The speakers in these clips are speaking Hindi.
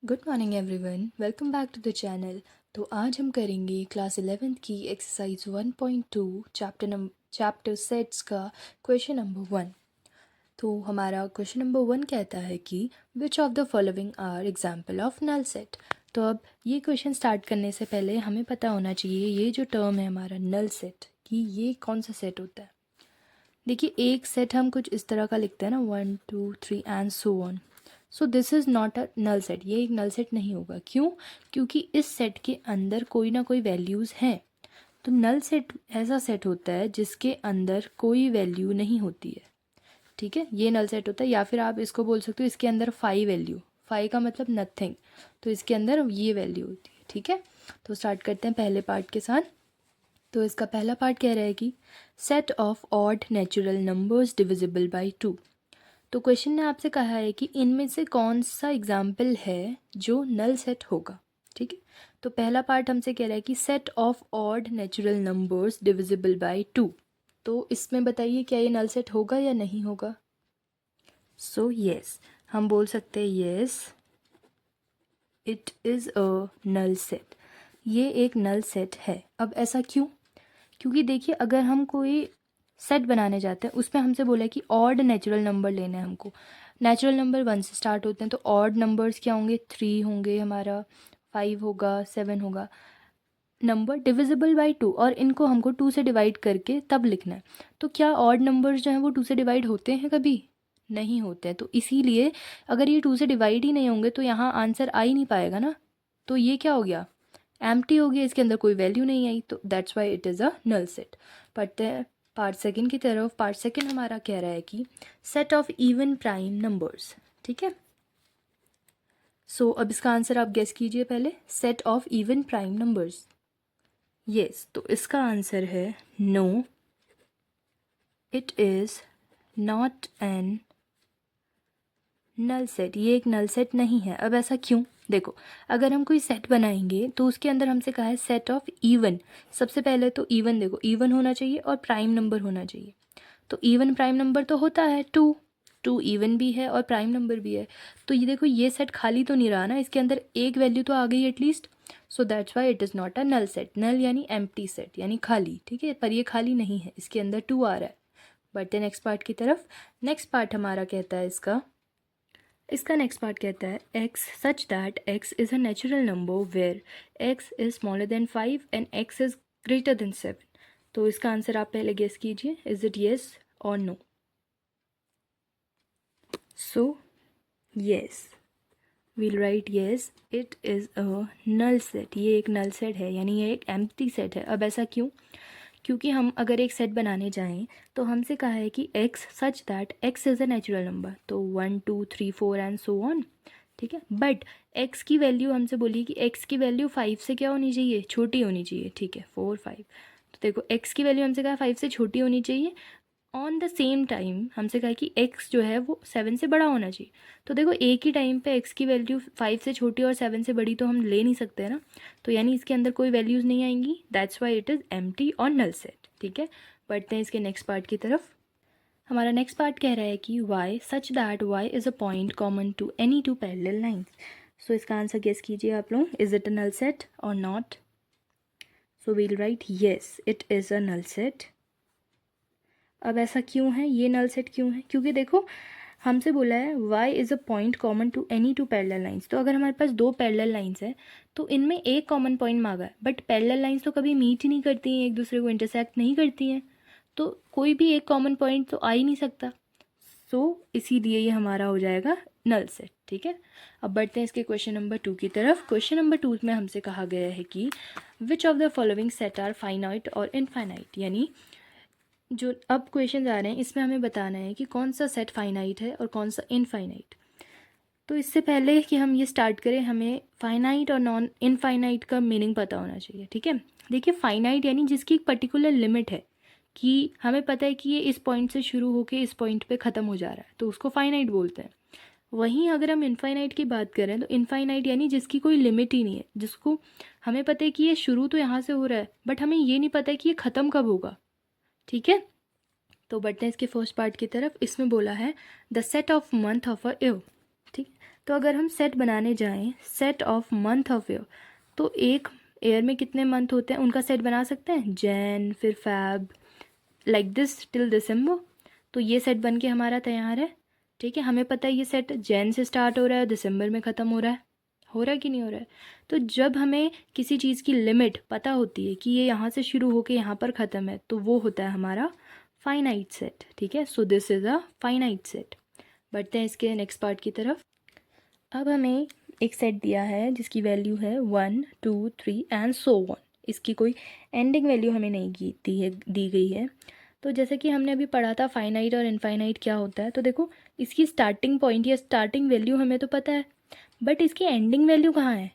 Good morning everyone, welcome back to the channel. तो आज हम करेंगे क्लास 11th की एक्सरसाइज 1.2 चैप्टर सेट्स का क्वेश्चन नंबर 1। तो हमारा क्वेश्चन नंबर 1 कहता है कि which of the following are example of null set. तो अब ये क्वेश्चन स्टार्ट करने से पहले हमें पता होना चाहिए ये जो टर्म है हमारा नल सेट कि ये कौन सा सेट होता है। देखिए, एक सेट हम कुछ इस तरह का लिखते हैं ना, 1 2 3 and so on. So this is not a null set, ये एक नल सेट नहीं होगा। क्यों? क्योंकि इस सेट के अंदर कोई ना कोई वैल्यूज़ हैं। तो नल सेट ऐसा सेट होता है जिसके अंदर कोई वैल्यू नहीं होती है। ठीक है, ये नल सेट होता है। या फिर आप इसको बोल सकते हो इसके अंदर 5 वैल्यू, 5 का मतलब नथिंग, तो इसके अंदर ये वैल्यू होती है। ठीक है, तो स्टार्ट करते हैं पहले पार्ट के साथ। तो इसका पहला पार्ट कह रहा है कि set of odd natural numbers divisible by 2। तो क्वेश्चन ने आपसे कहा है कि इनमें से कौन सा एग्जाम्पल है जो नल सेट होगा। ठीक है, तो पहला पार्ट हमसे कह रहा है कि set of odd natural numbers divisible by 2। तो इसमें बताइए क्या ये नल सेट होगा या नहीं होगा। सो यस, हम बोल सकते हैं yes it is a null set, ये एक नल सेट है। अब ऐसा क्यों? क्योंकि देखिए, अगर हम कोई सेट बनाने जाते हैं उसमें हमसे बोला है कि ऑड नेचुरल नंबर लेने हैं हमको। नेचुरल नंबर 1 से स्टार्ट होते हैं, तो ऑड नंबर्स क्या होंगे, 3 होंगे हमारा, 5 होगा, 7 होगा। नंबर डिविजिबल बाई 2, और इनको हमको 2 से डिवाइड करके तब लिखना है। तो क्या ऑड नंबर्स जो हैं वो 2 से डिवाइड होते हैं कभी? नहीं होते हैं। तो इसीलिए अगर ये 2 से डिवाइड ही नहीं होंगे तो यहाँ आंसर आ ही नहीं पाएगा ना। तो ये क्या हो गया, एम्प्टी हो गया, इसके अंदर कोई वैल्यू नहीं आई। तो that's why it is a null set. पढ़ते हैं पार्ट सेकंड की तरफ। पार्ट सेकंड हमारा कह रहा है कि set of even prime numbers. ठीक है, सो अब इसका आंसर आप गेस कीजिए पहले, set of even prime numbers. Yes, तो इसका आंसर है no, it is not an null set, ये एक नल सेट नहीं है। अब ऐसा क्यों? देखो, अगर हम कोई सेट बनाएंगे तो उसके अंदर हमसे कहा है सेट ऑफ इवन। सबसे पहले तो इवन, देखो इवन होना चाहिए और प्राइम नंबर होना चाहिए। तो इवन प्राइम नंबर तो होता है 2, 2 इवन भी है और प्राइम नंबर भी है। तो ये देखो, ये सेट खाली तो नहीं रहा ना, इसके अंदर एक वैल्यू तो आ गई at least. So that's why it is not a null set. Null यानी एम्प्टी सेट, यानी खाली। ठीक है, पर ये खाली नहीं है, इसके अंदर 2 आ रहा है। बढ़ते नेक्स्ट पार्ट की तरफ। नेक्स्ट पार्ट हमारा कहता है इसका नेक्स्ट पार्ट कहता है x such that x is a natural number where x is smaller than 5 and x is greater than 7। तो इसका आंसर आप पहले गेस कीजिए, इज़ इट येस और no. So yes, we'll write yes it is a null set, ये एक नल सेट है, यानी ये एक एम्प्टी सेट है। अब ऐसा क्यों? क्योंकि हम अगर एक सेट बनाने जाएं तो हमसे कहा है कि x such that x is a natural number, तो 1 2 3 4 एंड सो ऑन। ठीक है, बट x की वैल्यू हमसे बोली कि x की वैल्यू 5 से क्या होनी चाहिए, छोटी होनी चाहिए। ठीक है, 4 5। तो देखो, x की वैल्यू हमसे कहा 5 से छोटी होनी चाहिए। ऑन द सेम टाइम हमसे कहा कि x जो है वो 7 से बड़ा होना चाहिए। तो देखो, एक ही टाइम पे x की वैल्यू 5 से छोटी और 7 से बड़ी तो हम ले नहीं सकते ना। तो यानी इसके अंदर कोई वैल्यूज़ नहीं आएंगी। That's why it is empty और नल सेट। ठीक है, बढ़ते हैं इसके नेक्स्ट पार्ट की तरफ। हमारा नेक्स्ट पार्ट कह रहा है कि y such that y is a point common to any two parallel lines. So इसका आंसर गेस कीजिए आप लोग, is it a null set और not. So we'll write yes it is a null set. अब ऐसा क्यों है, ये नल सेट क्यों है? क्योंकि देखो, हमसे बोला है y is a point common to any two parallel lines. तो अगर हमारे पास दो पैरेलल लाइंस है तो इनमें एक कॉमन पॉइंट मांगा है, बट पैरेलल लाइंस तो कभी मीट ही नहीं करती हैं, एक दूसरे को इंटरसेक्ट नहीं करती हैं। तो कोई भी एक कॉमन पॉइंट तो आ ही नहीं सकता। सो इसीलिए ये हमारा हो जाएगा नल सेट। ठीक है, अब बढ़ते हैं इसके क्वेश्चन नंबर 2 की तरफ। क्वेश्चन नंबर 2 में हमसे कहा गया है कि which of the following set are finite और इनफाइनाइट। यानी जो अब क्वेश्चन आ रहे हैं इसमें हमें बताना है कि कौन सा सेट फाइनाइट है और कौन सा इनफाइनाइट। तो इससे पहले कि हम ये स्टार्ट करें, हमें फाइनाइट और नॉन इनफाइनाइट का मीनिंग पता होना चाहिए। ठीक है, देखिए, फाइनाइट यानी जिसकी एक पर्टिकुलर लिमिट है, कि हमें पता है कि ये इस पॉइंट से शुरू होकर इस पॉइंट पे ख़त्म हो जा रहा है, तो उसको फाइनाइट बोलते हैं। वहीं अगर हम इनफाइनाइट की बात करें तो इनफाइनाइट यानी जिसकी कोई लिमिट ही नहीं है, जिसको हमें पता है कि ये शुरू तो यहाँ से हो रहा है बट हमें ये नहीं पता है कि ये ख़त्म कब होगा। ठीक है, तो बढ़ते हैं इसके फर्स्ट पार्ट की तरफ। इसमें बोला है the set of month of a year. ठीक, तो अगर हम सेट बनाने जाएं, set of month of year, तो एक ईयर में कितने मंथ होते हैं उनका सेट बना सकते हैं, जैन, फिर Feb, like this till December. तो ये सेट बन के हमारा तैयार है। ठीक है, हमें पता है ये सेट जैन से स्टार्ट हो रहा है, दिसंबर में ख़त्म हो रहा है कि नहीं हो रहा है। तो जब हमें किसी चीज़ की लिमिट पता होती है कि ये यहाँ से शुरू होकर यहाँ पर ख़त्म है, तो वो होता है हमारा फाइनाइट सेट। ठीक है, सो this is a finite set. बढ़ते हैं इसके नेक्स्ट पार्ट की तरफ। अब हमें एक सेट दिया है जिसकी वैल्यू है 1 2 3 एंड सो वन। इसकी कोई एंडिंग वैल्यू हमें नहीं दी गई है। तो जैसे कि हमने अभी पढ़ा था फाइनाइट और इनफाइनाइट क्या होता है, तो देखो इसकी स्टार्टिंग पॉइंट या स्टार्टिंग वैल्यू हमें तो पता है, बट इसकी एंडिंग वैल्यू कहाँ है,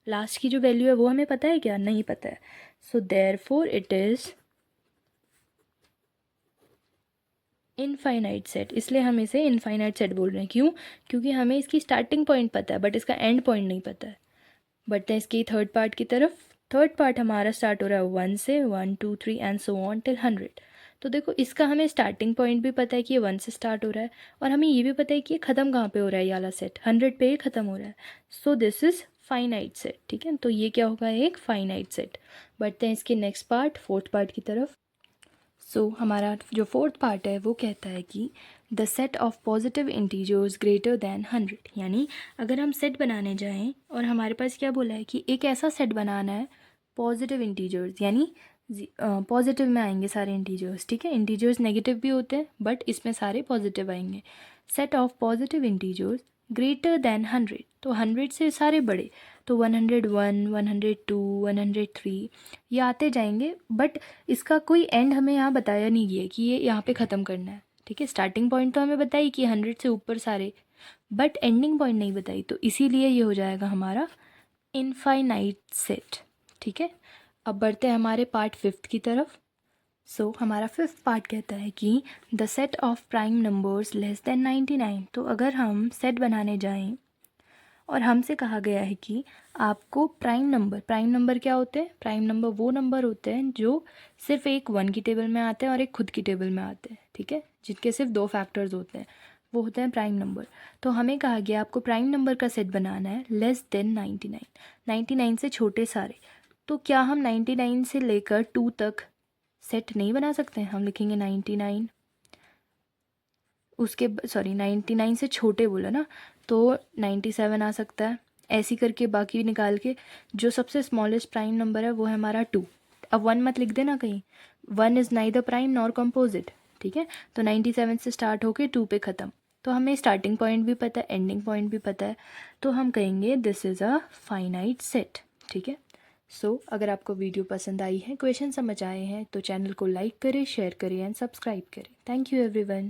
लास्ट की जो वैल्यू है वो हमें पता है क्या, नहीं पता है। So therefore it is infinite set. इसलिए हम इसे इनफाइनाइट सेट बोल रहे हैं। क्यों? क्योंकि हमें इसकी स्टार्टिंग पॉइंट पता है बट इसका एंड पॉइंट नहीं पता है। बढ़ते हैं इसकी थर्ड पार्ट की तरफ। थर्ड पार्ट हमारा स्टार्ट हो रहा है 1 से, 1 2 3 एंड सो ऑन टिल 100। तो देखो इसका हमें स्टार्टिंग पॉइंट भी पता है कि ये 1 से स्टार्ट हो रहा है, और हमें ये भी पता है कि ये ख़त्म कहाँ पे हो रहा है, ये वाला सेट 100 पे ही ख़त्म हो रहा है। सो दिस इज़ फाइनाइट सेट। ठीक है, तो ये क्या होगा, एक फाइनाइट सेट। बढ़ते हैं इसके नेक्स्ट पार्ट, फोर्थ पार्ट की तरफ। हमारा जो फोर्थ पार्ट है वो कहता है कि the set of positive integers greater than 100। यानी अगर हम सेट बनाने जाएं और हमारे पास क्या बोला है कि एक ऐसा सेट बनाना है पॉजिटिव इंटीजर्स, यानी पॉजिटिव में आएंगे सारे इंटीजर्स। ठीक है, इंटीजर्स नेगेटिव भी होते हैं बट इसमें सारे पॉजिटिव आएंगे। Set of positive integers greater than 100, तो 100 से सारे बड़े, तो 101 102 103 ये आते जाएंगे, बट इसका कोई एंड हमें यहाँ बताया नहीं गया कि ये यहाँ पे ख़त्म करना है। ठीक है, स्टार्टिंग पॉइंट तो हमें बताई कि 100 से ऊपर सारे, बट एंडिंग पॉइंट नहीं बताई, तो इसीलिए ये हो जाएगा हमारा इनफाइनाइट सेट। ठीक है, अब बढ़ते हैं हमारे पार्ट फिफ्थ की तरफ। हमारा फिफ्थ पार्ट कहता है कि the set of prime numbers less than 99। तो अगर हम सेट बनाने जाएं और हमसे कहा गया है कि आपको प्राइम नंबर क्या होते हैं, प्राइम नंबर वो नंबर होते हैं जो सिर्फ एक 1 की टेबल में आते हैं और एक खुद की टेबल में आते हैं। ठीक है, जिनके सिर्फ 2 फैक्टर्स होते हैं, वो होते हैं प्राइम नंबर। तो हमें कहा गया आपको प्राइम नंबर का सेट बनाना है लेस देन 99, 99 से छोटे सारे। तो क्या हम 99 से लेकर 2 तक सेट नहीं बना सकते हैं? हम लिखेंगे 99, उसके 99 से छोटे बोला ना, तो 97 आ सकता है। ऐसी करके बाकी निकाल के जो सबसे स्मॉलेस्ट प्राइम नंबर है वो है हमारा 2। अब 1 मत लिख देना कहीं, 1 is neither prime nor composite. ठीक है, तो 97 से स्टार्ट होके 2 पे ख़त्म। तो हमें स्टार्टिंग पॉइंट भी पता है, एंडिंग पॉइंट भी पता है, तो हम कहेंगे this is a finite set. ठीक है, अगर आपको वीडियो पसंद आई है, क्वेश्चन समझ आए हैं, तो चैनल को लाइक करें, शेयर करें एंड सब्सक्राइब करें। Thank you everyone.